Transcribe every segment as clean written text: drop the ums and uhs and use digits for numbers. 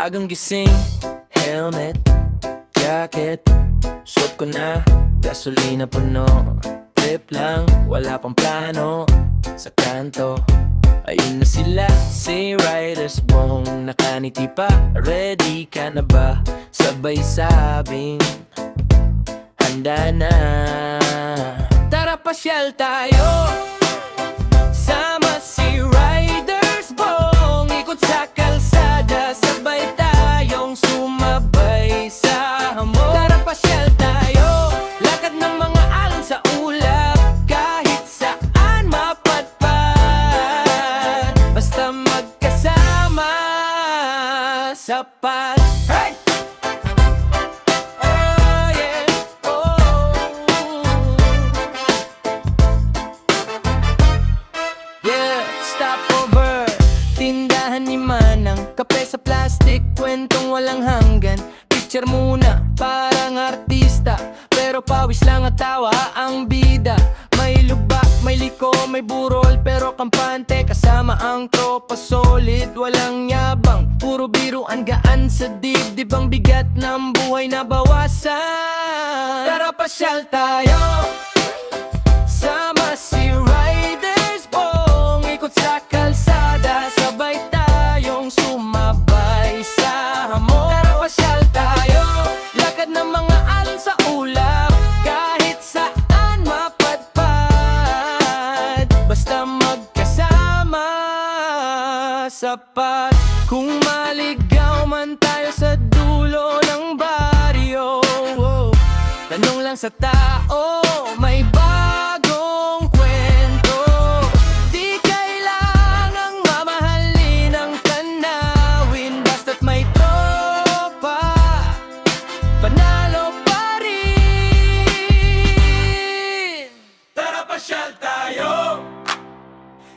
Maagang gising, helmet, jacket, suot ko na, gasolina puno. Trip lang, wala pang plano, sa kanto ayun na sila, si Riders Bong. Nakaniti pa, ready ka na ba? Sabay sabing, handa na. Tara pasyal tayo, sama si Riders Bong. Ikot sa kalsada, sabay tayong sumabay sa hamon. Tara pasyal tayo, lakad ng mga alon sa ulap, kahit saan mapadpad, basta magkasama, sapat. Hey! Oh yeah, oh yeah, stopover, tindahan ni Manang, kape sa plastic, kwentong walang hanggan. Picture muna, parang artista, pero pawis lang at tawa ang bida. May lubak, may liko, may burol, pero kampante. Kasama ang tropa, solid, walang yabang. Puro biruan, gaan sa dibdib. Ang bigat ng buhay na bawasan. Tara pasyal tayo, sama si Riders Bong. Ikot sa kalsada, sabay tayong sumabay sa hamon. Tara pasyal tayo, lakad ng mga alon sa ulap, kahit saan mapadpad, basta magkasama, sapat. Kung maligaw man tayo sa dulo ng baryo, tanong lang sa tao, may bagong kwento. Di kailangang mamahalin ang tanawin, basta't may tropa, panalo pa rin. Tara pasyal tayo,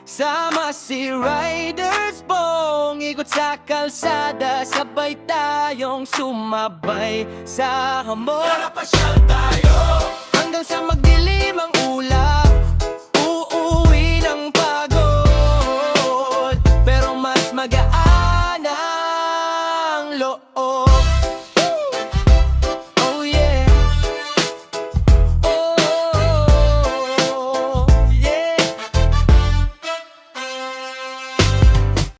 sama si Riders Bong. Ikot sa kalsada, sabay tayong sumabay sa hamon. Tara pasyal tayo, hanggang sa magdilim ang ulap,